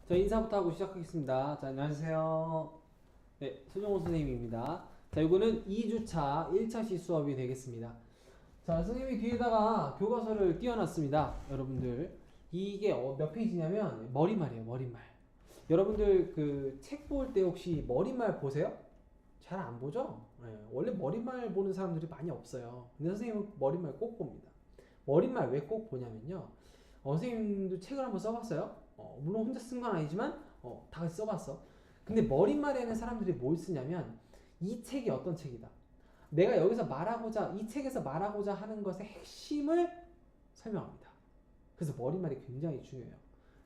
자, 인사부터 하고 시작하겠습니다. 자, 안녕하세요. 네, 소정호 선생님입니다. 자, 이거는 2주차 1차시 수업이 되겠습니다. 자, 선생님이 뒤에다가 교과서를 띄워놨습니다. 여러분들, 이게 몇 페이지냐면 머리말이에요, 머리말. 여러분들 그 책 볼 때 혹시 머리말 보세요? 잘 안 보죠? 네, 원래 머리말 보는 사람들이 많이 없어요. 근데 선생님은 머리말 꼭 봅니다. 머리말 왜 꼭 보냐면요. 선생님도 책을 한번 써봤어요. 물론 혼자 쓴 건 아니지만 다 같이 써봤어. 근데 머릿말에는 사람들이 뭘 쓰냐면 이 책이 어떤 책이다. 내가 여기서 말하고자 이 책에서 말하고자 하는 것의 핵심을 설명합니다. 그래서 머릿말이 굉장히 중요해요.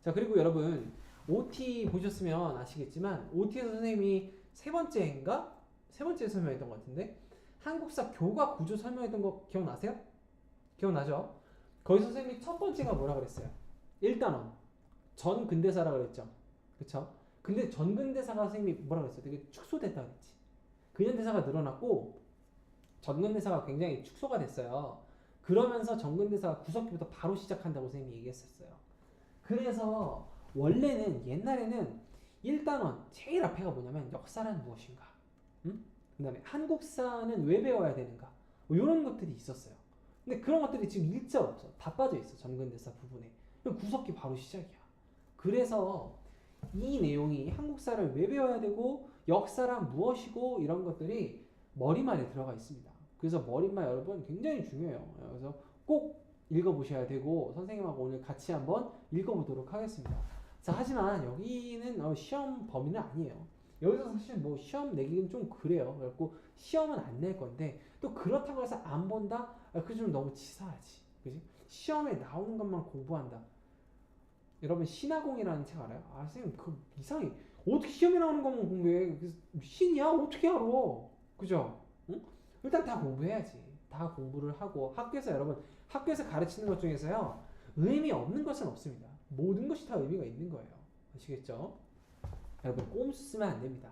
자, 그리고 여러분 OT 보셨으면 아시겠지만 OT에서 선생님이 세 번째인가? 세 번째 설명했던 것 같은데 한국사 교과 구조 설명했던 거 기억나세요? 기억나죠? 거기서 선생님이 첫 번째가 뭐라 그랬어요? 일단원 전근대사라 그랬죠. 그쵸? 근데 전근대사가 선생님이 뭐라 그랬어요? 되게 축소됐다 그랬지. 근현대사가 늘어났고 전근대사가 굉장히 축소가 됐어요. 그러면서 전근대사가 구석기부터 바로 시작한다고 선생님이 얘기했었어요. 그래서 원래는 옛날에는 일단원 제일 앞에가 뭐냐면 역사란 무엇인가, 응? 그 다음에 한국사는 왜 배워야 되는가, 뭐 이런 것들이 있었어요. 근데 그런 것들이 지금 일절 없어. 다 빠져 있어. 전근대사 부분에. 구석기 바로 시작이야. 그래서 이 내용이 한국사를 왜 배워야 되고 역사란 무엇이고 이런 것들이 머리말에 들어가 있습니다. 그래서 머리말 여러분 굉장히 중요해요. 그래서 꼭 읽어보셔야 되고 선생님하고 오늘 같이 한번 읽어보도록 하겠습니다. 자, 하지만 여기는 시험 범위는 아니에요. 여기서 사실 뭐 시험 내기는 좀 그래요. 그래갖고 시험은 안 낼 건데 또 그렇다고 해서 안 본다? 그 좀 너무 치사하지. 그지? 시험에 나오는 것만 공부한다. 여러분 신화공이라는 책 알아요? 아 선생님 그 이상해. 어떻게 시험에 나오는 것만 공부해? 신이야? 어떻게 알아? 그죠? 응? 일단 다 공부해야지. 다 공부를 하고 학교에서 여러분 학교에서 가르치는 것 중에서요 의미 없는 것은 없습니다. 모든 것이 다 의미가 있는 거예요. 아시겠죠? 여러분 꼼수 쓰면 안 됩니다.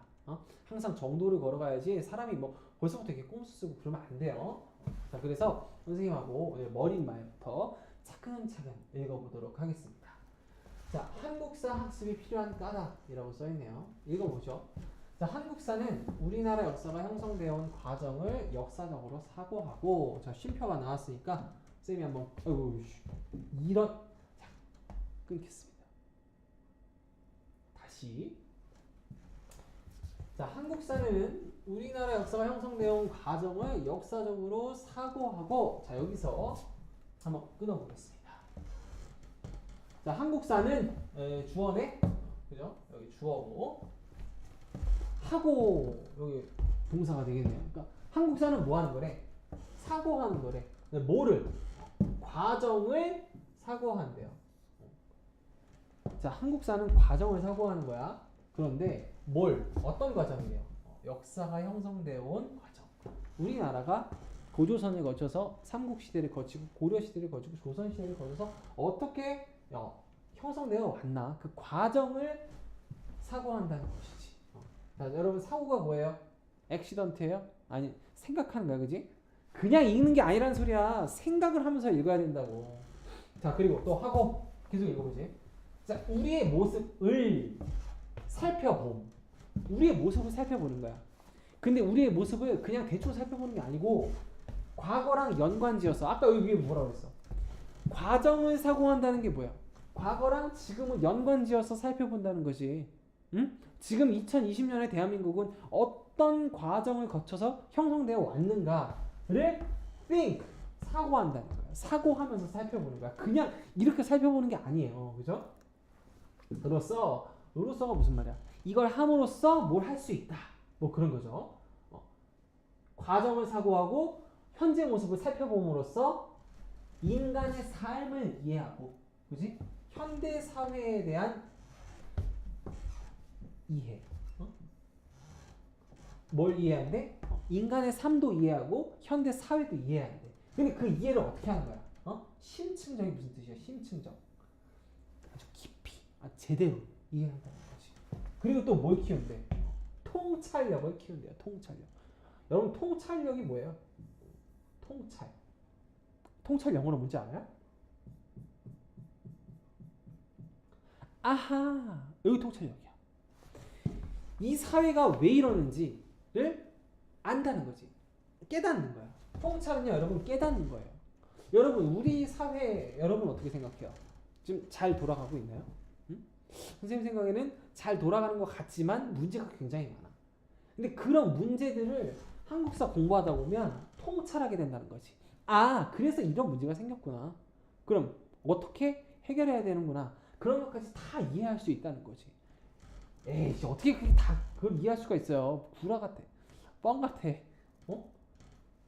항상 정도를 걸어가야지 사람이 뭐 벌써부터 이렇게 꼼수 쓰고 그러면 안 돼요. 자, 그래서 선생님하고 오늘 머릿말부터 차근차근 읽어보도록 하겠습니다. 자, 한국사 학습이 필요한 까닭이라고 써있네요. 읽어보죠. 자, 한국사는 우리나라 역사가 형성되어 온 과정을 역사적으로 사고하고, 자, 쉼표가 나왔으니까 쌤이 한번 이런, 자, 끊겠습니다. 다시. 자, 한국사는 우리나라 역사가 형성되어 온 과정을 역사적으로 사고하고, 자, 여기서 한번 끊어보겠습니다. 자, 한국사는 주어네, 그죠? 여기 주어고 하고 여기 동사가 되겠네요. 그러니까 한국사는 뭐 하는 거래? 사고하는 거래. 뭐를? 과정을 사고한대요. 자, 한국사는 과정을 사고하는 거야. 그런데 뭘? 어떤 과정이래요? 역사가 형성되어 온 과정. 우리나라가 고조선을 거쳐서 삼국시대를 거치고 고려시대를 거치고 조선시대를 거쳐서 어떻게 형성되어 왔나 그 과정을 사고한다는 것이지. 자, 여러분 사고가 뭐예요? 액시던트예요? 아니 생각하는 거야, 그지? 그냥 읽는 게 아니라는 소리야. 생각을 하면서 읽어야 된다고. 자, 그리고 또 하고 계속 읽어보지. 자, 우리의 모습을 살펴봄. 우리의 모습을 살펴보는 거야. 근데 우리의 모습을 그냥 대충 살펴보는 게 아니고 과거랑 연관지어서 아까 여기 위에 뭐라고 했어? 과정을 사고한다는 게 뭐야? 과거랑 지금을 연관지어서 살펴본다는 거지. 응? 지금 2020년의 대한민국은 어떤 과정을 거쳐서 형성되어 왔는가를 think, 사고한다는 거야. 사고하면서 살펴보는 거야. 그냥 이렇게 살펴보는 게 아니에요. 그죠? 로서가 무슨 말이야? 이걸 함으로써 뭘 할 수 있다. 뭐 그런 거죠. 과정을 사고하고 현재 모습을 살펴봄으로써 인간의 삶을 이해하고, 그지? 현대 사회에 대한 이해. 뭘 이해한대? 인간의 삶도 이해하고 현대 사회도 이해해야 돼. 근데 그 이해를 어떻게 하는 거야? 심층적이 무슨 뜻이야? 심층적. 아주 깊이, 제대로 이해한다는 거지. 그리고 또 뭘 키운대? 통찰력을 키운대요. 통찰력. 여러분 통찰력이 뭐예요? 통찰. 통찰 영어로 뭔지 알아요? 아하, 여기 통찰력이야. 이 사회가 왜 이러는지를 안다는 거지. 깨닫는 거야. 통찰은요, 여러분 깨닫는 거예요. 여러분 우리 사회 여러분 어떻게 생각해요? 지금 잘 돌아가고 있나요? 응? 선생님 생각에는 잘 돌아가는 것 같지만 문제가 굉장히 많아. 근데 그런 문제들을 한국사 공부하다 보면 통찰하게 된다는 거지. 아, 그래서 이런 문제가 생겼구나. 그럼 어떻게 해결해야 되는구나. 그런 것까지 다 이해할 수 있다는 거지. 에이씨, 어떻게 그게 다 그걸 이해할 수가 있어요? 구라 같아. 뻥 같아. 어?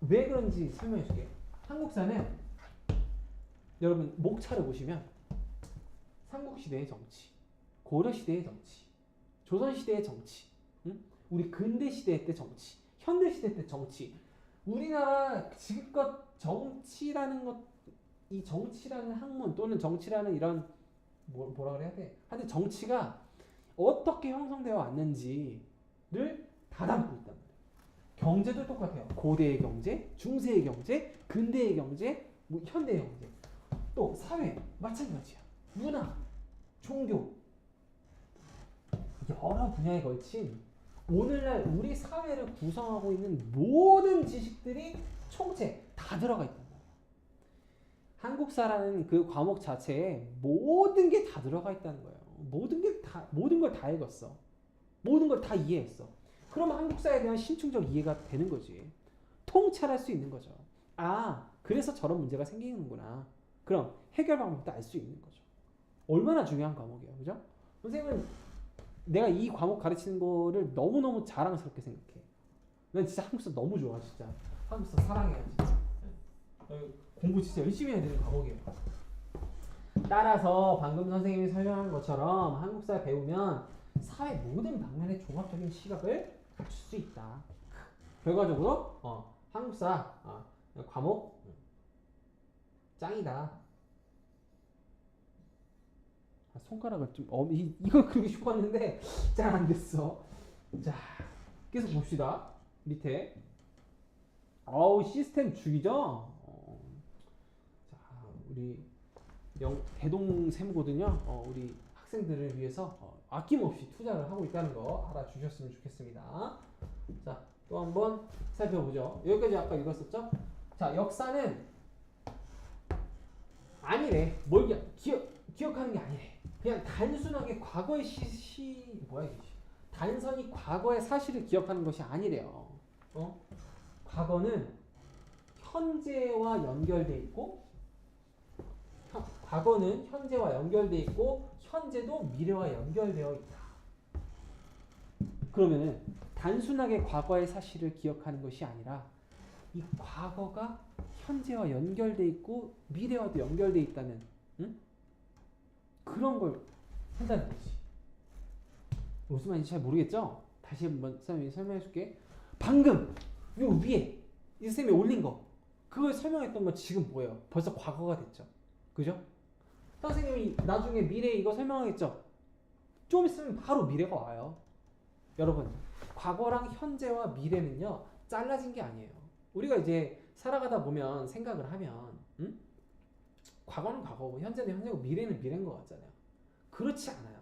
왜 그런지 설명해 줄게. 한국사는 여러분 목차를 보시면 삼국시대의 정치, 고려시대의 정치, 조선시대의 정치, 응? 우리 근대시대 때 정치, 현대시대 때 정치, 우리나라 지금껏 정치라는 것, 이 정치라는 학문 또는 정치라는 이런 뭐라 그래야 돼? 하여튼 정치가 어떻게 형성되어 왔는지를 다 담고 있단 말이에요. 경제도 똑같아요. 고대의 경제, 중세의 경제, 근대의 경제, 뭐 현대의 경제. 또 사회 마찬가지야. 문화, 종교 여러 분야에 걸친 오늘날 우리 사회를 구성하고 있는 모든 지식들이 총체 다 들어가 있단 말이야. 한국사라는 그 과목 자체에 모든 게 다 들어가 있다는 거예요. 모든 걸 다 읽었어. 모든 걸 다 이해했어. 그러면 한국사에 대한 심층적 이해가 되는 거지. 통찰할 수 있는 거죠. 아, 그래서 저런 문제가 생기는구나. 그럼 해결 방법도 알 수 있는 거죠. 얼마나 중요한 과목이에요. 그죠? 선생님은 내가 이 과목 가르치는 거를 너무너무 자랑스럽게 생각해. 난 진짜 한국사 너무 좋아. 진짜 한국사 사랑해요. 진짜. 공부 진짜 열심히 해야 되는 과목이에요. 따라서 방금 선생님이 설명한 것처럼 한국사 배우면 사회 모든 방면의 종합적인 시각을 갖출 수 있다. 결과적으로 한국사 과목 짱이다. 손가락을 좀 이거 그리고 싶었는데 잘 안 됐어. 자, 계속 봅시다. 밑에 시스템 죽이죠. 자, 우리 대동세무거든요. 우리 학생들을 위해서 아낌없이 투자를 하고 있다는 거 알아주셨으면 좋겠습니다. 자, 또 한번 살펴보죠. 여기까지 아까 읽었었죠? 자, 역사는 아니래. 뭘 기억하는 게 아니래. 그냥 단순하게 과거의 단순히 과거의 사실을 기억하는 것이 아니래요. 과거는 현재와 연결돼 있고, 과거는 현재와 연결돼 있고, 현재도 미래와 연결되어 있다. 그러면은 단순하게 과거의 사실을 기억하는 것이 아니라 이 과거가 현재와 연결돼 있고 미래와도 연결돼 있다는 그런 걸 한다는 거지. 무슨 말인지 잘 모르겠죠? 다시 한번 설명해 줄게. 방금 요 위에 이 선생님이 올린 거 그걸 설명했던 거 지금 뭐예요? 벌써 과거가 됐죠. 그죠? 선생님이 나중에 미래 이거 설명하겠죠? 좀 있으면 바로 미래가 와요. 여러분, 과거랑 현재와 미래는요 잘라진 게 아니에요. 우리가 이제 살아가다 보면 생각을 하면 과거는 과거고 현재는 현재고 미래는 미래인 것 같잖아요. 그렇지 않아요.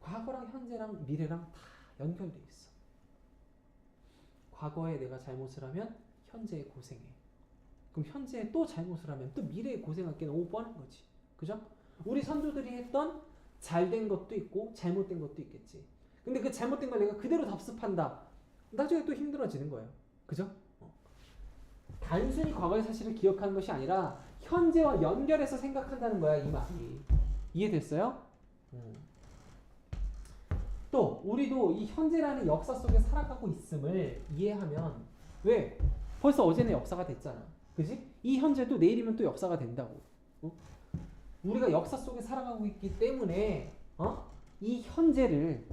과거랑 현재랑 미래랑 다 연결돼 있어. 과거에 내가 잘못을 하면 현재에 고생해. 그럼 현재에 또 잘못을 하면 또 미래에 고생할 게 너무 뻔한 거지. 그죠? 우리 선조들이 했던 잘된 것도 있고 잘못된 것도 있겠지. 근데 그 잘못된 걸 내가 그대로 답습한다. 나중에 또 힘들어지는 거예요. 그죠? 단순히 과거의 사실을 기억하는 것이 아니라 현재와 연결해서 생각한다는 거야, 이 말이. 이해됐어요? 또 우리도 이 현재라는 역사 속에 살아가고 있음을 이해하면 왜? 벌써 어제는 역사가 됐잖아. 그지? 이 현재도 내일이면 또 역사가 된다고. 우리가 역사 속에 살아가고 있기 때문에 이 현재를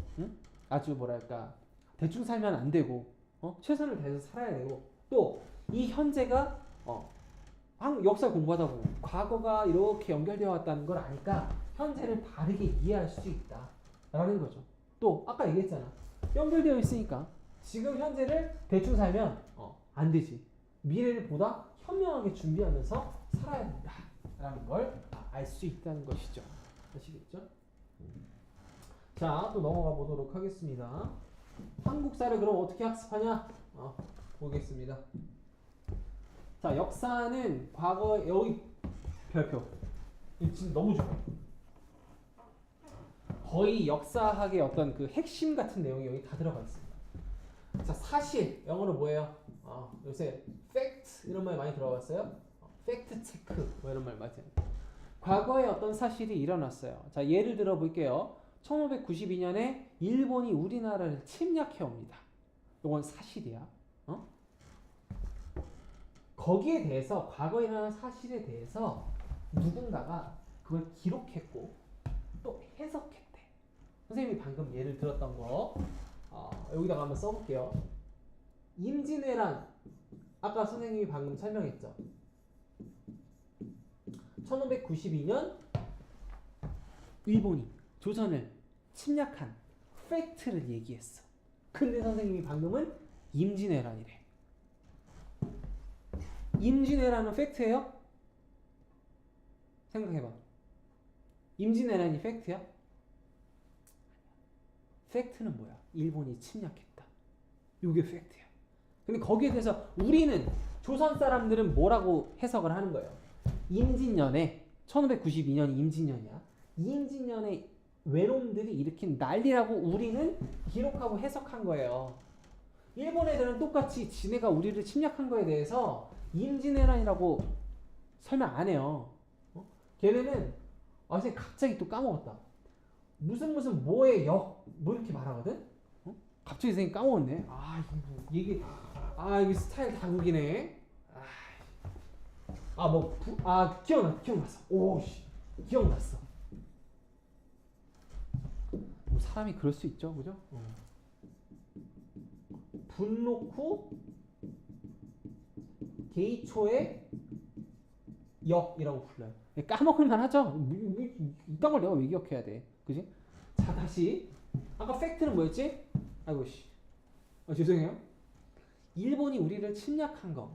아주 뭐랄까 대충 살면 안 되고 최선을 다해서 살아야 되고 또 이 현재가 역사 공부하다 보면 과거가 이렇게 연결되어 왔다는 걸 아니까 현재를 바르게 이해할 수 있다라는 거죠. 또 아까 얘기했잖아. 연결되어 있으니까 지금 현재를 대충 살면 안 되지. 미래를 보다 현명하게 준비하면서 살아야 된다라는 걸 알 수 있다는 것이죠. 아시겠죠? 자, 또 넘어가 보도록 하겠습니다. 한국사를 그럼 어떻게 학습하냐? 보겠습니다. 자, 역사는 과거 여기 별표. 이거 진짜 너무 좋아. 거의 역사학의 어떤 그 핵심 같은 내용이 여기 다 들어가 있습니다. 자, 사실 영어로 뭐예요? 요새 fact 이런 말 많이 들어봤어요? 팩트 체크 뭐 이런 말 맞아요. 과거에 어떤 사실이 일어났어요. 자, 예를 들어 볼게요. 1592년에 일본이 우리나라를 침략해 옵니다. 이건 사실이야. 거기에 대해서 과거에 일어난 사실에 대해서 누군가가 그걸 기록했고 또 해석했대. 선생님이 방금 예를 들었던 거 여기다가 한번 써볼게요. 임진왜란 아까 선생님이 방금 설명했죠. 1592년 일본이 조선을 침략한 팩트를 얘기했어. 근데 선생님이 방금은 임진왜란이래. 임진왜란은 팩트예요? 생각해봐. 임진왜란이 팩트야? 팩트는 뭐야? 일본이 침략했다. 이게 팩트야. 근데 거기에 대해서 우리는 조선 사람들은 뭐라고 해석을 하는 거예요? 임진년에 1592년이 임진년이야. 임진년에 외놈들이 일으킨 난리라고 우리는 기록하고 해석한 거예요. 일본 애들은 똑같이 지네가 우리를 침략한 거에 대해서 임진왜란이라고 설명 안 해요. 걔네는 선생님 갑자기 또 까먹었다. 무슨 뭐의 역 뭐 이렇게 말하거든? 갑자기 선생님 까먹었네. 이게 이게 스타일 다국이네. 기억났어. 오씨, 기억났어. 뭐 사람이 그럴 수 있죠, 그죠? 분노쿠 게이초의 역이라고 불러요. 까먹을만 하죠? 이딴 걸 내가 왜 기억해야 돼? 그지? 자, 다시. 아까 팩트는 뭐였지? 아이고, 씨. 죄송해요. 일본이 우리를 침략한 거.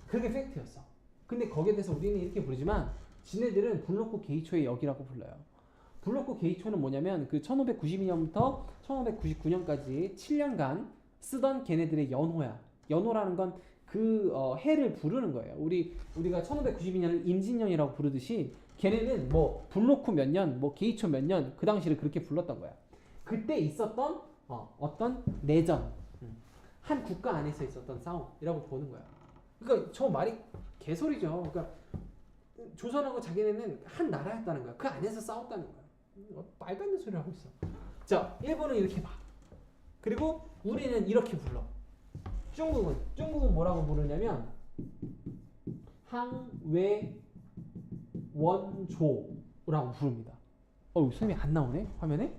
그게 팩트였어. 근데 거기에 대해서 우리는 이렇게 부르지만, 지네들은 블로코 게이초의 역이라고 불러요. 블로코 게이초는 뭐냐면, 그 1592년부터 1599년까지 7년간 쓰던 걔네들의 연호야. 연호라는 건 그 해를 부르는 거예요. 우리가 1592년을 임진년이라고 부르듯이 걔네는 뭐 블로쿠 몇 년, 뭐 게이초 몇 년 그 당시를 그렇게 불렀던 거야. 그때 있었던 어떤 내전, 한 국가 안에서 있었던 싸움이라고 보는 거야. 그러니까 저 말이 개소리죠. 그러니까 조선하고 자기네는 한 나라였다는 거야. 그 안에서 싸웠다는 거야. 말도 안 되는 소리를 하고 있어. 자, 일본은 이렇게 봐. 그리고 우리는 이렇게 불러. 중국은 뭐라고 부르냐면 항외원조라고 부릅니다. 선생님이 안 나오네 화면에.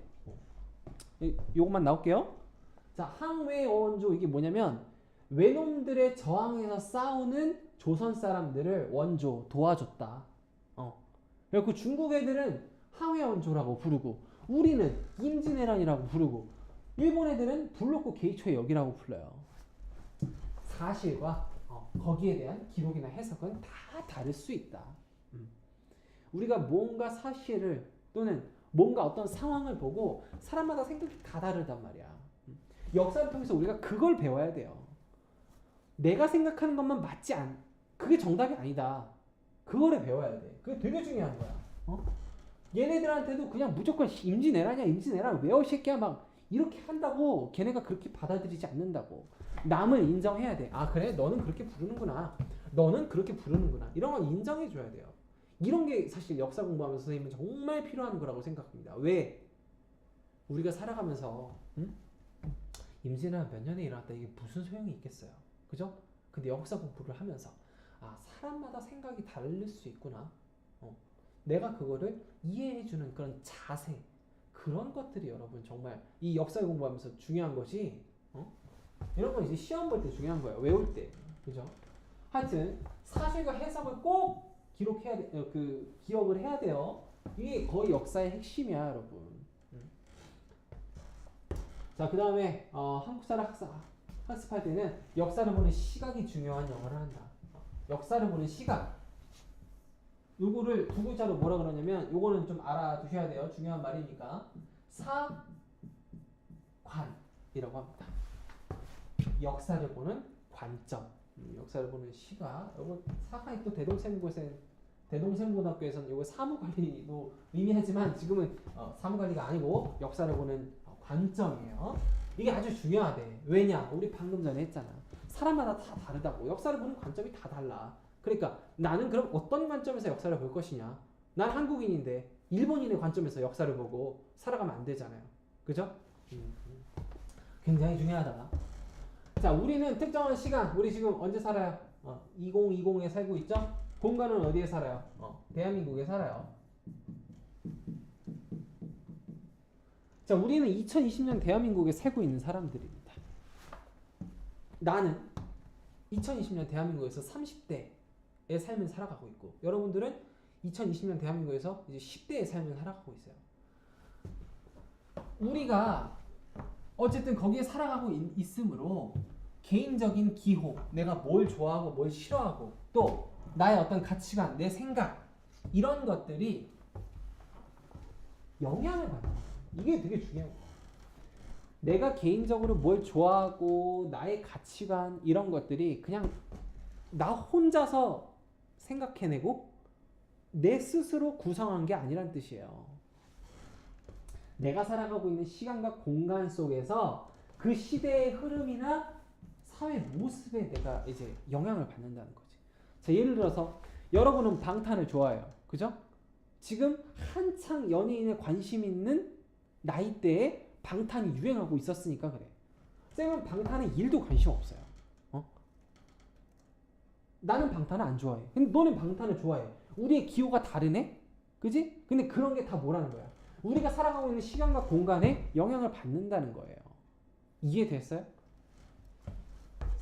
요것만 나올게요. 자, 항외원조 이게 뭐냐면 외놈들의 저항에서 싸우는 조선 사람들을 원조 도와줬다. 그리고 중국 애들은 항외원조라고 부르고 우리는 임진왜란이라고 부르고 일본 애들은 블로코 게이초의 역이라고 불러요. 사실과 거기에 대한 기록이나 해석은 다 다를 수 있다. 우리가 뭔가 사실을 또는 뭔가 어떤 상황을 보고 사람마다 생각이 다 다르단 말이야. 역사를 통해서 우리가 그걸 배워야 돼요. 내가 생각하는 것만 그게 정답이 아니다. 그거를 배워야 돼. 그게 되게 중요한 거야. 얘네들한테도 그냥 무조건 임진왜란 외워 새끼야 막 이렇게 한다고 걔네가 그렇게 받아들이지 않는다고. 남을 인정해야 돼. 그래? 너는 그렇게 부르는구나. 너는 그렇게 부르는구나. 이런 건 인정해줘야 돼요. 이런 게 사실 역사 공부하면서 선생님은 정말 필요한 거라고 생각합니다. 왜? 우리가 살아가면서 임진왜란 몇 년에 일어났다 이게 무슨 소용이 있겠어요. 그죠? 근데 역사 공부를 하면서 사람마다 생각이 다를 수 있구나. 내가 그거를 이해해주는 그런 자세 그런 것들이 여러분 정말 이 역사 공부하면서 중요한 것이 이런 건 이제 시험 볼 때 중요한 거예요. 외울 때. 그죠? 하여튼 사실과 해석을 꼭 기록해야 돼. 기억을 해야 돼요. 이게 거의 역사의 핵심이야, 여러분. 자, 그다음에 한국사를 학습할 때는 역사를 보는 시각이 중요한 영어를 한다. 역사를 보는 시각. 요거를 두 글자로 뭐라 그러냐면 요거는 좀 알아두셔야 돼요. 중요한 말이니까. 사관이라고 합니다. 역사를 보는 관점, 역사를 보는 시각. 이거 사관이 또 대동생고등학교에서는 이거 사무관리도 의미하지만 지금은 사무관리가 아니고 역사를 보는 관점이에요. 이게 아주 중요하대. 왜냐? 우리 방금 전에 했잖아. 사람마다 다 다르다고. 역사를 보는 관점이 다 달라. 그러니까 나는 그럼 어떤 관점에서 역사를 볼 것이냐? 난 한국인인데 일본인의 관점에서 역사를 보고 살아가면 안 되잖아요. 그죠? 굉장히 중요하다. 자, 우리는 특정한 시간, 우리 지금 언제 살아요? 2020에 살고 있죠? 공간은 어디에 살아요? 대한민국에 살아요. 자, 우리는 2020년 대한민국에 살고 있는 사람들입니다. 나는 2020년 대한민국에서 30대의 삶을 살아가고 있고, 여러분들은 2020년 대한민국에서 이제 10대의 삶을 살아가고 있어요. 우리가 어쨌든 거기에 살아가고 있으므로 개인적인 기호, 내가 뭘 좋아하고 뭘 싫어하고 또 나의 어떤 가치관, 내 생각 이런 것들이 영향을 받아요. 이게 되게 중요해요. 내가 개인적으로 뭘 좋아하고 나의 가치관 이런 것들이 그냥 나 혼자서 생각해내고 내 스스로 구성한 게 아니란 뜻이에요. 내가 살아가고 있는 시간과 공간 속에서 그 시대의 흐름이나 사회 모습에 내가 이제 영향을 받는다는 거지. 자, 예를 들어서 여러분은 방탄을 좋아해요. 그죠? 지금 한창 연예인에 관심 있는 나이대에 방탄이 유행하고 있었으니까 그래. 쌤은 방탄에 1도 관심 없어요. 나는 방탄을 안 좋아해. 근데 너는 방탄을 좋아해. 우리의 기호가 다르네? 그지? 근데 그런 게 다 뭐라는 거야? 우리가 살아가고 있는 시간과 공간에 영향을 받는다는 거예요. 이해됐어요?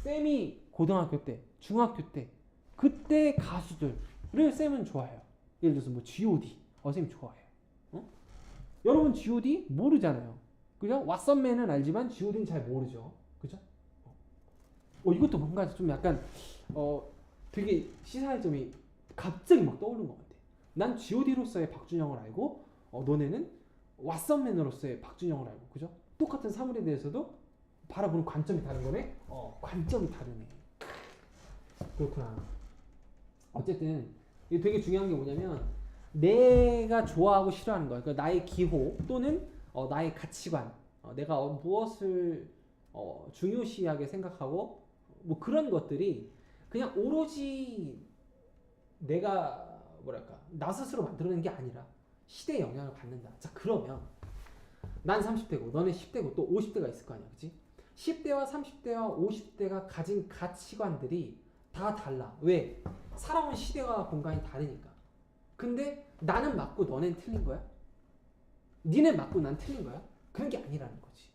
쌤이 고등학교 때, 중학교 때, 그때 가수들을 쌤은 좋아해요. 예를 들어서 뭐 G.O.D. 쌤 좋아해요. 여러분 G.O.D. 모르잖아요. 그죠? 왓썸맨은 알지만 G.O.D는 잘 모르죠. 그죠? 이것도 뭔가 좀 약간 되게 시사할 점이 갑자기 막 떠오르는 것 같아. 난 G.O.D로서의 박준영을 알고 너네는 왓썸맨으로서의 박준영을 알고, 그죠? 똑같은 사물에 대해서도 바라보는 관점이 다른 거네? 관점이 다르네. 그렇구나. 어쨌든 이게 되게 중요한 게 뭐냐면 내가 좋아하고 싫어하는 거야. 그러니까 나의 기호 또는 나의 가치관, 내가 무엇을 중요시하게 생각하고 뭐 그런 것들이 그냥 오로지 내가 뭐랄까 나 스스로 만들어낸 게 아니라 시대의 영향을 받는다. 자, 그러면 난 30대고 너네 10대고 또 50대가 있을 거 아니야. 그치? 10대와 30대와 50대가 가진 가치관들이 다 달라. 왜? 살아온 시대와 공간이 다르니까. 근데 나는 맞고 너넨 틀린 거야? 니네 맞고 난 틀린 거야? 그런 게 아니라는 거지.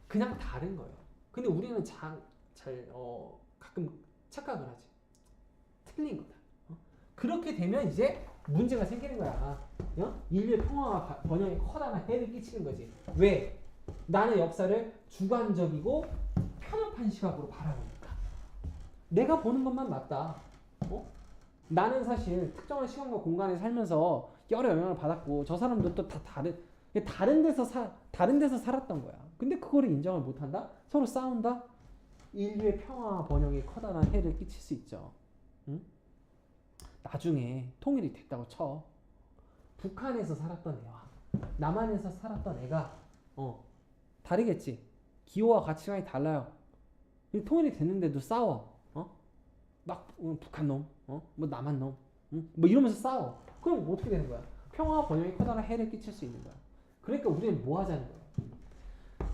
그냥 다른 거예요. 근데 우리는 가끔 착각을 하지. 틀린 거다. 그렇게 되면 이제 문제가 생기는 거야. 인류의 평화와 번영에 커다란 해를 끼치는 거지. 왜? 나는 역사를 주관적이고 편협한 시각으로 바라보니까. 내가 보는 것만 맞다. 나는 사실 특정한 시간과 공간에 살면서 여러 영향을 받았고 저 사람도 또 다 다른 데서 살았던 거야. 근데 그거를 인정을 못한다? 서로 싸운다? 인류의 평화와 번영에 커다란 해를 끼칠 수 있죠. 응? 나중에 통일이 됐다고 쳐. 북한에서 살았던 애와 남한에서 살았던 애가 다르겠지. 기호와 가치관이 달라요. 통일이 됐는데도 싸워. 막 북한 놈, 뭐 남한 놈, 뭐 이러면서 싸워. 그럼 어떻게 되는 거야? 평화와 번영에 커다란 해를 끼칠 수 있는 거야. 그러니까 우리는 뭐 하자는 거야?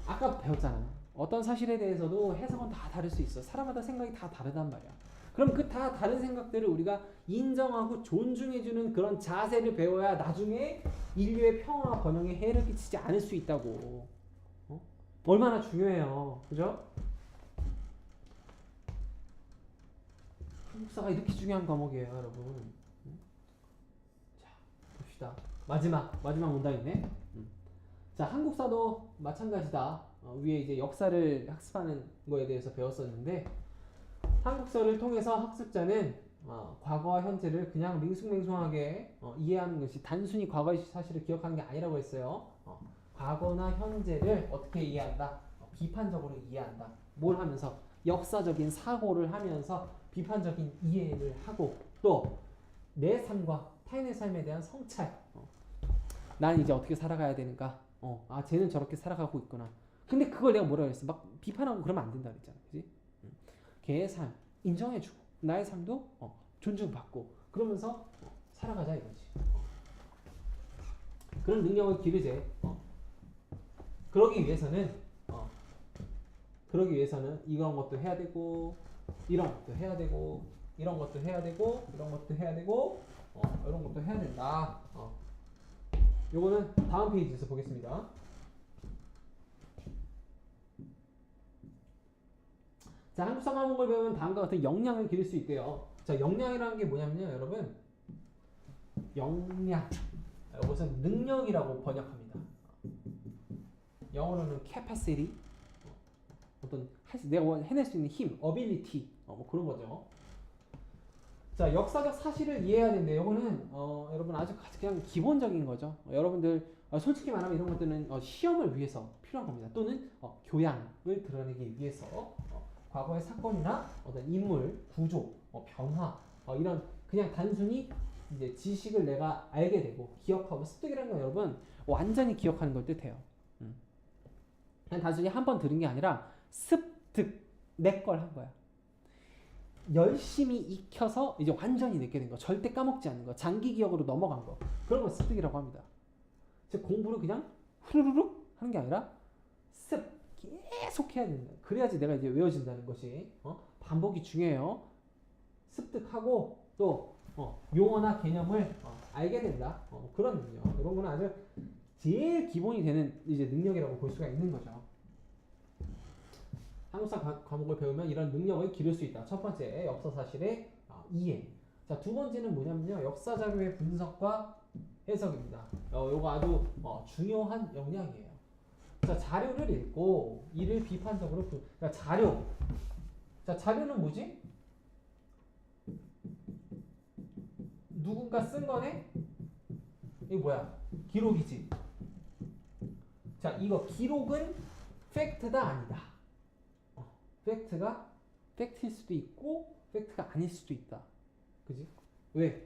아까 배웠잖아. 어떤 사실에 대해서도 해석은 다 다를 수 있어. 사람마다 생각이 다 다르단 말이야. 그럼 그 다 다른 생각들을 우리가 인정하고 존중해주는 그런 자세를 배워야 나중에 인류의 평화와 번영에 해를 끼치지 않을 수 있다고. 얼마나 중요해요. 그죠? 한국사가 이렇게 중요한 과목이에요, 여러분. 자, 봅시다. 마지막 문장이네. 자, 한국사도 마찬가지다. 위에 이제 역사를 학습하는 거에 대해서 배웠었는데, 한국사를 통해서 학습자는 과거와 현재를 그냥 밍숭맹숭하게 이해하는 것이 단순히 과거의 사실을 기억하는 게 아니라고 했어요. 과거나 현재를 어떻게 이해한다? 비판적으로 이해한다. 뭘 하면서? 역사적인 사고를 하면서 비판적인 이해를 하고 또 내 삶과 타인의 삶에 대한 성찰. 난 이제 어떻게 살아가야 되는가? 쟤는 저렇게 살아가고 있구나. 근데 그걸 내가 뭐라 그랬어? 막 비판하고 그러면 안 된다 그랬잖아. 그지? 걔의 삶 인정해주고 나의 삶도 존중받고 그러면서 살아가자 이거지. 그런 능력을 기르제. 그러기 위해서는 이런 것도 해야 되고 이런 것도 해야 되고 이런 것도 해야 되고 이런 것도 해야 되고 이런 것도 해야 된다. 요거는 다음 페이지에서 보겠습니다. 자, 한국사 과목을 배우면 다음과 같은 역량을 기를 수 있대요. 자, 역량이라는 게 뭐냐면요, 여러분. 역량. 이것은 능력이라고 번역합니다. 영어로는 capacity. 어떤 내가 해낼 수 있는 힘, ability. 뭐 그런 거죠. 자, 역사적 사실을 이해해야 되는데 이거는 여러분 아주 그냥 기본적인 거죠. 여러분들 솔직히 말하면 이런 것들은 시험을 위해서 필요한 겁니다. 또는 교양을 드러내기 위해서 과거의 사건이나 어떤 인물, 구조, 변화 이런 그냥 단순히 이제 지식을 내가 알게 되고 기억하고 습득이라는 건 여러분 완전히 기억하는 걸 뜻해요. 그냥 단순히 한 번 들은 게 아니라 습득 내 걸 한 거야. 열심히 익혀서 이제 완전히 내게 된 거, 절대 까먹지 않는 거, 장기 기억으로 넘어간 거, 그런 걸 습득이라고 합니다. 즉 공부를 그냥 후루룩 하는 게 아니라 계속 해야 된다. 그래야지 내가 이제 외워진다는 것이 반복이 중요해요. 습득하고 또 용어나 개념을 알게 된다. 그런 능력. 이런 거는 아주 제일 기본이 되는 이제 능력이라고 볼 수가 있는 거죠. 한국사 과목을 배우면 이런 능력을 기를 수 있다. 첫 번째, 역사 사실의 이해. 자, 두 번째는 뭐냐면요, 역사 자료의 분석과 해석입니다. 요거 아주 중요한 역량이에요. 자, 자료를 읽고 이를 비판적으로 그러니까 자료. 자, 자료는 뭐지? 누군가 쓴 거네? 이거 뭐야? 기록이지. 자, 이거 기록은 팩트다 아니다. 팩트가 팩트일 수도 있고 팩트가 아닐 수도 있다. 그지? 왜?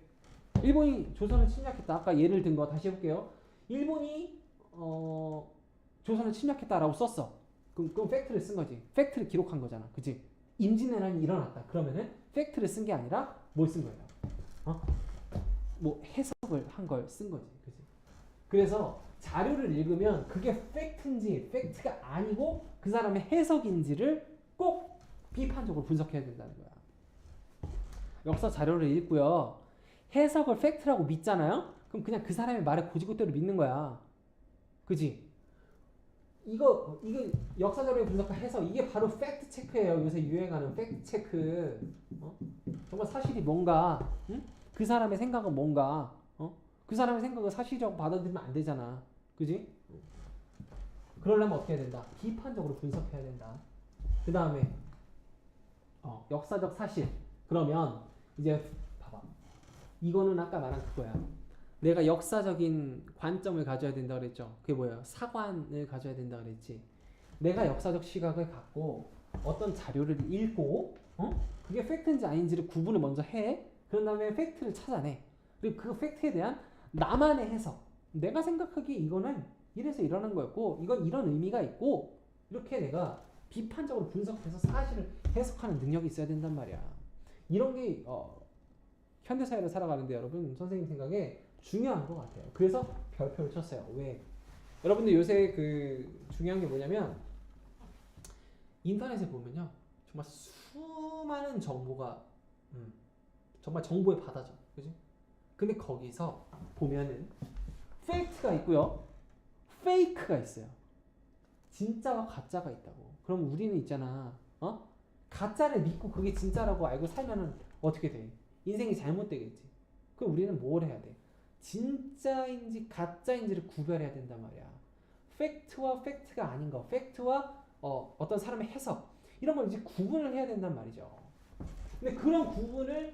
일본이 조선을 침략했다. 아까 예를 든 거 다시 해볼게요. 일본이 조선을 침략했다라고 썼어. 그럼 팩트를 쓴 거지. 팩트를 기록한 거잖아. 그지? 임진왜란이 일어났다. 그러면은 팩트를 쓴 게 아니라 뭘 쓴 거예요? 뭐 해석을 한 걸 쓴 거지. 그지? 그래서 자료를 읽으면 그게 팩트인지 팩트가 아니고 그 사람의 해석인지를 꼭 비판적으로 분석해야 된다는 거야. 역사 자료를 읽고요. 해석을 팩트라고 믿잖아요? 그럼 그냥 그 사람의 말에 고지고대로 믿는 거야. 그지? 이거 역사 자료의 분석과 해석 이게 바로 팩트 체크예요. 요새 유행하는 팩트 체크. 정말 사실이 뭔가, 응? 그 사람의 생각은 뭔가, 그 사람의 생각을 사실이라고 받아들이면 안 되잖아. 그지? 그러려면 어떻게 해야 된다? 비판적으로 분석해야 된다. 그 다음에 역사적 사실. 그러면 이제 봐봐. 이거는 아까 말한 그거야. 내가 역사적인 관점을 가져야 된다 그랬죠. 그게 뭐예요? 사관을 가져야 된다 그랬지. 내가 역사적 시각을 갖고 어떤 자료를 읽고 그게 팩트인지 아닌지를 구분을 먼저 해. 그런 다음에 팩트를 찾아내. 그리고 그 팩트에 대한 나만의 해석. 내가 생각하기에 이거는 이래서 이러는 거였고 이건 이런 의미가 있고 이렇게 내가 비판적으로 분석해서 사실을 해석하는 능력이 있어야 된단 말이야. 이런 게 현대사회를 살아가는데 여러분 선생님 생각에 중요한 것 같아요. 그래서 별표를 쳤어요. 왜? 여러분들 요새 그 중요한 게 뭐냐면 인터넷에 보면요 정말 수많은 정보가 정말 정보의 바다죠. 그지? 근데 거기서 보면은 팩트가 있고요 페이크가 있어요. 진짜와 가짜가 있다고. 그럼 우리는 있잖아 가짜를 믿고 그게 진짜라고 알고 살면은 어떻게 돼? 인생이 잘못되겠지. 그럼 우리는 뭘 해야 돼? 진짜인지 가짜인지를 구별해야 된단 말이야. 팩트와 팩트가 아닌 거, 팩트와 어떤 사람의 해석 이런 걸 이제 구분을 해야 된단 말이죠. 근데 그런 구분을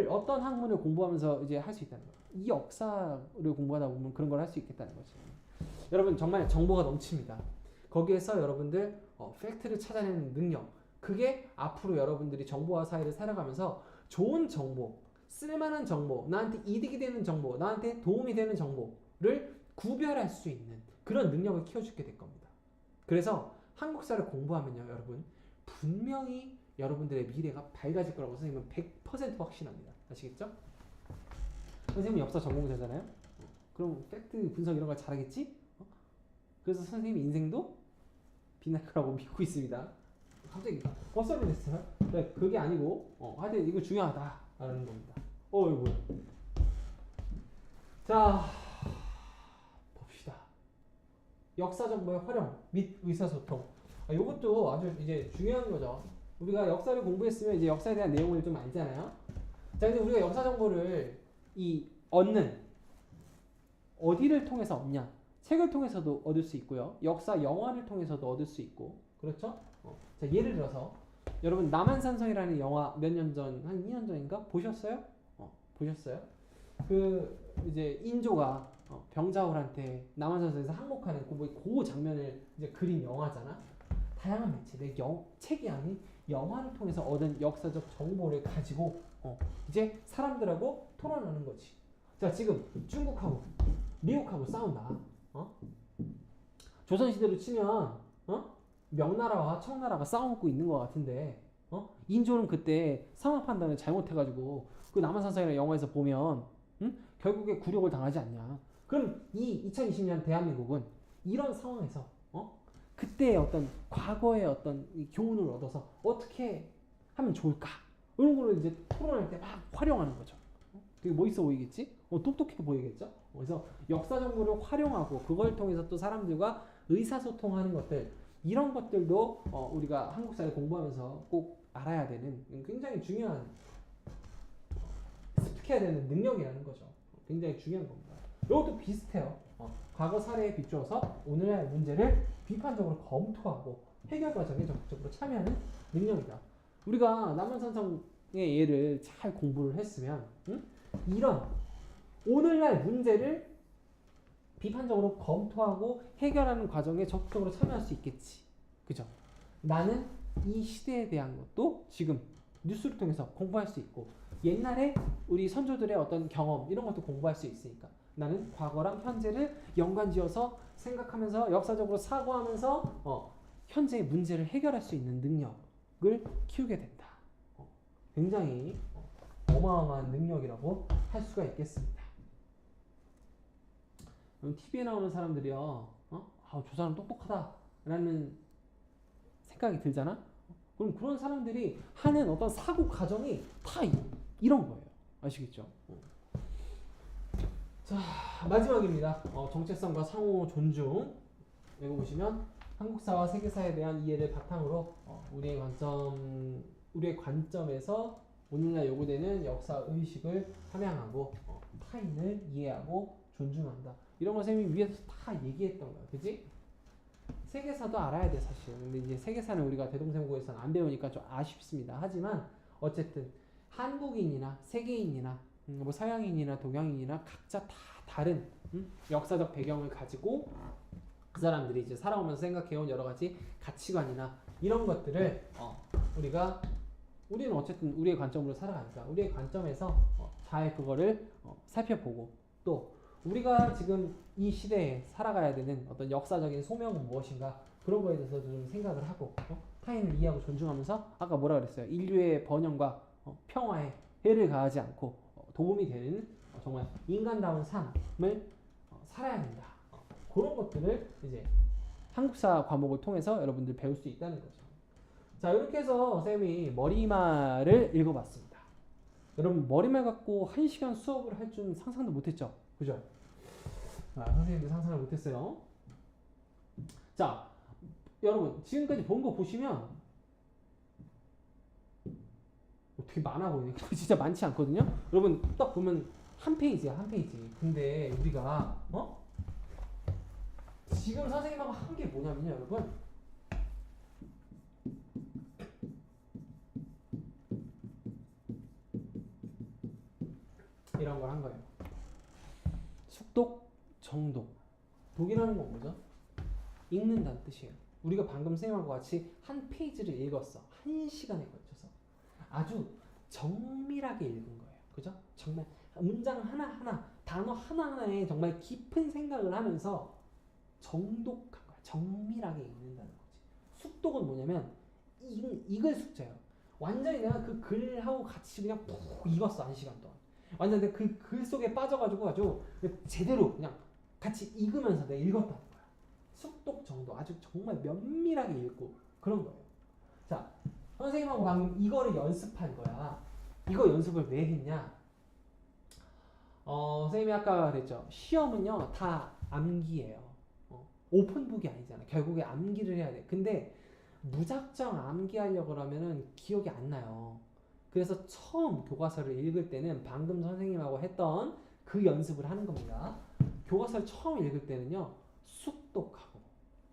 어떤 학문을 공부하면서 이제 할 수 있다는 거야. 이 역사를 공부하다 보면 그런 걸 할 수 있겠다는 거지. 여러분 정말 정보가 넘칩니다. 거기에서 여러분들 팩트를 찾아내는 능력, 그게 앞으로 여러분들이 정보화 사회를 살아가면서 좋은 정보, 쓸만한 정보, 나한테 이득이 되는 정보, 나한테 도움이 되는 정보를 구별할 수 있는 그런 능력을 키워주게 될 겁니다. 그래서 한국사를 공부하면요, 여러분 분명히 여러분들의 미래가 밝아질 거라고 선생님은 100% 확신합니다. 아시겠죠? 선생님은 역사 전공자잖아요. 그럼 팩트 분석 이런 걸 잘하겠지? 그래서 선생님 인생도 빛날 거라고 믿고 있습니다. 갑자기 헛소리 됐어요? 네, 그게 아니고 하여튼 이거 중요하다라는 겁니다. 이거 뭐야? 자, 봅시다. 역사 정보의 활용 및 의사소통. 이것도 아주 이제 중요한 거죠. 우리가 역사를 공부했으면 이제 역사에 대한 내용을 좀 알잖아요. 자, 근데 우리가 역사 정보를 얻는 어디를 통해서 얻냐? 책을 통해서도 얻을 수 있고요. 역사 영화를 통해서도 얻을 수 있고, 그렇죠? 자, 예를 들어서 여러분 남한산성이라는 영화 몇 년 전, 한 2년 전인가 보셨어요? 보셨어요? 그 이제 인조가 병자호란때 남한산성에서 항복하는 그 장면을 이제 그린 영화잖아. 다양한 매체, 책이 아닌 영화를 통해서 얻은 역사적 정보를 가지고 이제 사람들하고 토론하는 거지. 자, 지금 중국하고 미국하고 싸운다. 조선시대로 치면 명나라와 청나라가 싸우고 있는 것 같은데 인조는 그때 상황 판단을 잘못해가지고 그 남한산성이라는 영화에서 보면 결국에 굴욕을 당하지 않냐. 그럼 이 2020년 대한민국은 이런 상황에서 그때의 어떤 과거의 어떤 교훈을 얻어서 어떻게 하면 좋을까? 이런 거를 이제 토론할 때 막 활용하는 거죠. 되게 멋있어 보이겠지? 똑똑해 보이겠죠? 그래서 역사 정보를 활용하고 그걸 통해서 또 사람들과 의사소통하는 것들, 이런 것들도 우리가 한국사를 공부하면서 꼭 알아야 되는 굉장히 중요한 습득해야 되는 능력이라는 거죠. 굉장히 중요한 겁니다. 이것도 비슷해요. 과거 사례에 비추어서 오늘날 문제를 비판적으로 검토하고 해결 과정에 적극적으로 참여하는 능력이다. 우리가 남한산성의 예를 잘 공부를 했으면 이런 오늘날 문제를 비판적으로 검토하고 해결하는 과정에 적극적으로 참여할 수 있겠지. 그죠? 나는 이 시대에 대한 것도 지금 뉴스를 통해서 공부할 수 있고, 옛날에 우리 선조들의 어떤 경험 이런 것도 공부할 수 있으니까 나는 과거랑 현재를 연관지어서 생각하면서 역사적으로 사고하면서 현재의 문제를 해결할 수 있는 능력을 키우게 된다. 굉장히 어마어마한 능력이라고 할 수가 있겠습니다. TV에 나오는 사람들이요, 저 사람 똑똑하다라는 생각이 들잖아. 그럼 그런 사람들이 하는 어떤 사고 과정이 다 이런 거예요. 아시겠죠? 자, 마지막입니다. 정체성과 상호 존중. 여기 보시면 한국사와 세계사에 대한 이해를 바탕으로 우리의 관점에서 오늘날 요구되는 역사 의식을 함양하고 타인을 이해하고 존중한다. 이런 거 선생님이 위에서 다 얘기했던 거야, 그지? 세계사도 알아야 돼, 사실. 근데 이제 세계사는 우리가 대동생국에서는 안 배우니까 좀 아쉽습니다. 하지만 어쨌든 한국인이나 세계인이나 뭐 서양인이나 동양인이나 각자 다 다른 역사적 배경을 가지고 그 사람들이 이제 살아오면서 생각해온 여러 가지 가치관이나 이런 것들을 우리는 어쨌든 우리의 관점으로 살아가니까 우리의 관점에서 잘 그거를 살펴보고, 또 우리가 지금 이 시대에 살아가야 되는 어떤 역사적인 소명은 무엇인가, 그런 거에 대해서 좀 생각을 하고 타인을 이해하고 존중하면서, 아까 뭐라 그랬어요? 인류의 번영과 평화에 해를 가하지 않고 도움이 되는 정말 인간다운 삶을 살아야 된다. 그런 것들을 이제 한국사 과목을 통해서 여러분들 배울 수 있다는 거죠. 자, 이렇게 해서 쌤이 머리말을 읽어봤습니다. 여러분 머리말 갖고 1시간 수업을 할 줄 상상도 못했죠? 그죠? 선생님도 상상을 못했어요. 자, 여러분 지금까지 본 거 보시면 되게 많아 보이네. 진짜 많지 않거든요. 여러분 딱 보면 한 페이지야, 한 페이지. 근데 우리가 지금 선생님하고 한 게 뭐냐면요, 여러분. 이런 걸 한 거예요. 숙독, 정독. 독이라는 건 뭐죠? 읽는다는 뜻이에요. 우리가 방금 선생님하고 같이 한 페이지를 읽었어. 한 시간에 걸쳐서. 아주 정밀하게 읽은 거예요. 그죠? 정말 문장 하나하나, 단어 하나하나에 정말 깊은 생각을 하면서 정독한 거야. 정밀하게 읽는다는 거지. 숙독은 뭐냐면 읽을 숙제예요. 완전히 내가 그 글하고 같이 그냥 푹 읽었어. 한 시간 동안. 완전 내가 그 글 속에 빠져가지고 아주 제대로 그냥 같이 읽으면서 내가 읽었다는 거야. 숙독 정도. 아주 정말 면밀하게 읽고 그런 거예요. 자, 선생님하고 방금 이거를 연습한 거야. 이거 연습을 왜 했냐? 선생님이 아까 그랬죠. 시험은요 다 암기예요. 오픈북이 아니잖아. 결국에 암기를 해야 돼. 근데 무작정 암기하려고 그러면은 기억이 안 나요. 그래서 처음 교과서를 읽을 때는 방금 선생님하고 했던 그 연습을 하는 겁니다. 교과서를 처음 읽을 때는요 숙독하고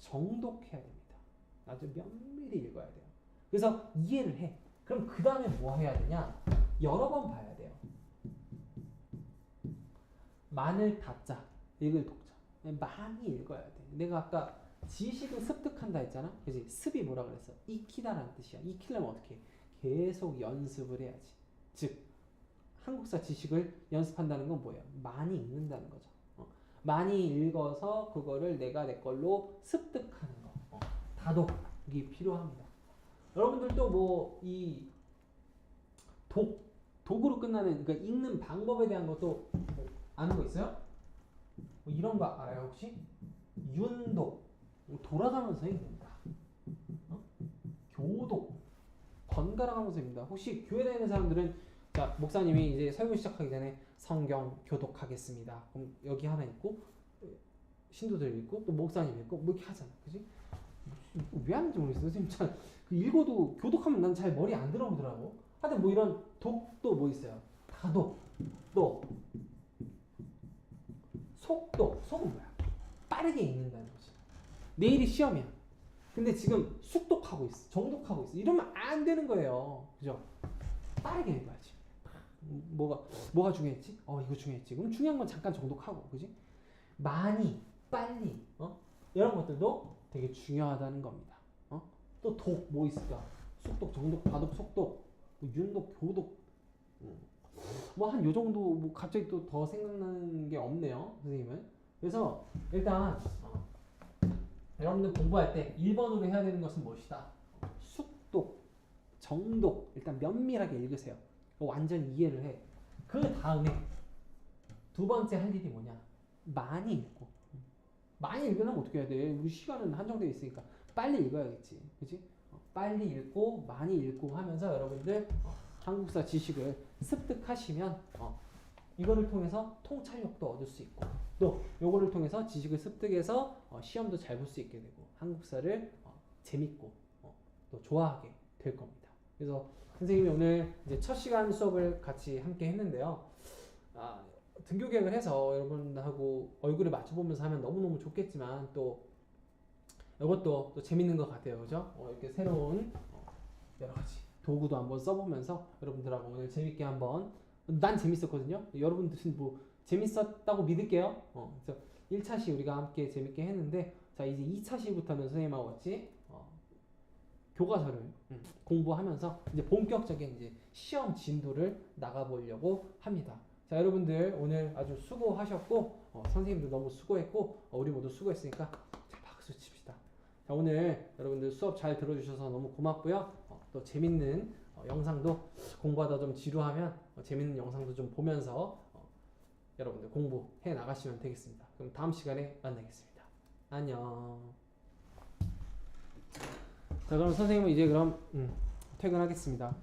정독해야 됩니다. 아주 면밀히 읽어야 돼요. 그래서 이해를 해. 그럼 그 다음에 뭐 해야 되냐? 여러 번 봐야 돼요. 만을 다자 읽을 독자. 많이 읽어야 돼. 내가 아까 지식을 습득한다 했잖아. 그지? 습이 뭐라 그랬어? 익히다라는 뜻이야. 익히려면 어떻게 해? 계속 연습을 해야지. 즉 한국사 지식을 연습한다는 건 뭐예요? 많이 읽는다는 거죠. 많이 읽어서 그거를 내가 내 걸로 습득하는 거. 다독이 필요합니다. 여러분들도 뭐 이 독으로 끝나는 그러니까 읽는 방법에 대한 것도 뭐 아는 거 있어요? 뭐 이런 거 알아요 혹시? 윤독 돌아가면서 읽는다. 교독 번갈아 가면서 읽는다. 혹시 교회 다니는 사람들은 자 목사님이 이제 설교 시작하기 전에 성경 교독하겠습니다. 그럼 여기 하나 있고 신도들 읽고 또 목사님 읽고 뭐 이렇게 하잖아, 그지? 왜 하는지 모르겠어. 선생님 잘 읽어도 교독하면 난 잘 머리 안 들어오더라고. 하여튼 뭐 이런 독도 뭐 있어요? 다독 또 속독. 속은 뭐야? 빠르게 읽는다는 거지. 내일이 시험이야. 근데 지금 숙독하고 있어. 정독하고 있어. 이러면 안 되는 거예요. 그죠? 빠르게 읽어야지. 뭐가 중요했지? 이거 중요했지. 그럼 중요한 건 잠깐 정독하고, 그지? 많이, 빨리, 이런 것들도 되게 중요하다는 겁니다. 또 독 뭐 있을까? 숙독, 정독, 다독, 속독, 뭐 윤독, 교독. 뭐 한 요 정도 뭐 갑자기 또 더 생각나는 게 없네요, 선생님은. 그래서 일단 여러분들 공부할 때 1번으로 해야 되는 것은 무엇이다? 숙독, 정독. 일단 면밀하게 읽으세요. 완전히 이해를 해. 그 다음에 두 번째 할 일이 뭐냐? 많이 읽고. 많이 읽으려면 어떻게 해야 돼? 우리 시간은 한정되어 있으니까 빨리 읽어야겠지, 그렇지? 빨리 읽고 많이 읽고 하면서 여러분들 한국사 지식을 습득하시면 이거를 통해서 통찰력도 얻을 수 있고 또 요거를 통해서 지식을 습득해서 시험도 잘 볼 수 있게 되고 한국사를 재밌고 또 좋아하게 될 겁니다. 그래서 선생님이 오늘 이제 첫 시간 수업을 같이 함께 했는데요. 등교 계획을 해서 여러분하고 얼굴을 맞춰보면서 하면 너무너무 좋겠지만 또 이것도 또 재밌는 것 같아요. 그죠? 이렇게 새로운 여러 가지 도구도 한번 써보면서 여러분들하고 오늘 재밌게 한번 난 재밌었거든요. 여러분들은 뭐 재밌었다고 믿을게요. 그래서 1차 시 우리가 함께 재밌게 했는데 자 이제 2차 시부터는 선생님하고 같이 교과서를 공부하면서 이제 본격적인 이제 시험 진도를 나가보려고 합니다. 자 여러분들 오늘 아주 수고하셨고 선생님도 너무 수고했고 우리 모두 수고했으니까 자 박수 칩시다. 자 오늘 여러분들 수업 잘 들어주셔서 너무 고맙고요. 또 재밌는 영상도 공부하다 좀 지루하면 재밌는 영상도 좀 보면서 여러분들 공부해 나가시면 되겠습니다. 그럼 다음 시간에 만나겠습니다. 안녕. 자 그럼 선생님은 이제 그럼 퇴근하겠습니다.